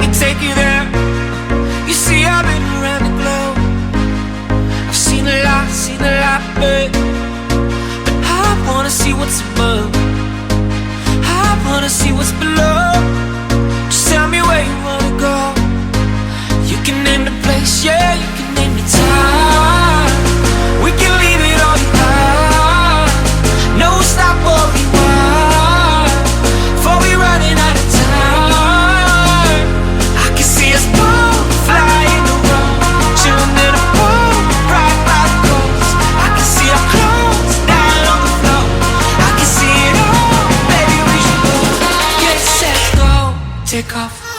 me take you there. You see, I've been around the globe. I've seen a lot, babe. But I wanna see what's above. I wanna see what's below. Just tell me where you wanna go. You can name the place, yeah, you can name the time. We can leave it all behind. No stop or rewind. Before we running out of time. I can see us both flying around, chilling in a pool right by the coast. I can see our clothes down on the floor. I can see it all, baby, we should go. Get set, go, take off.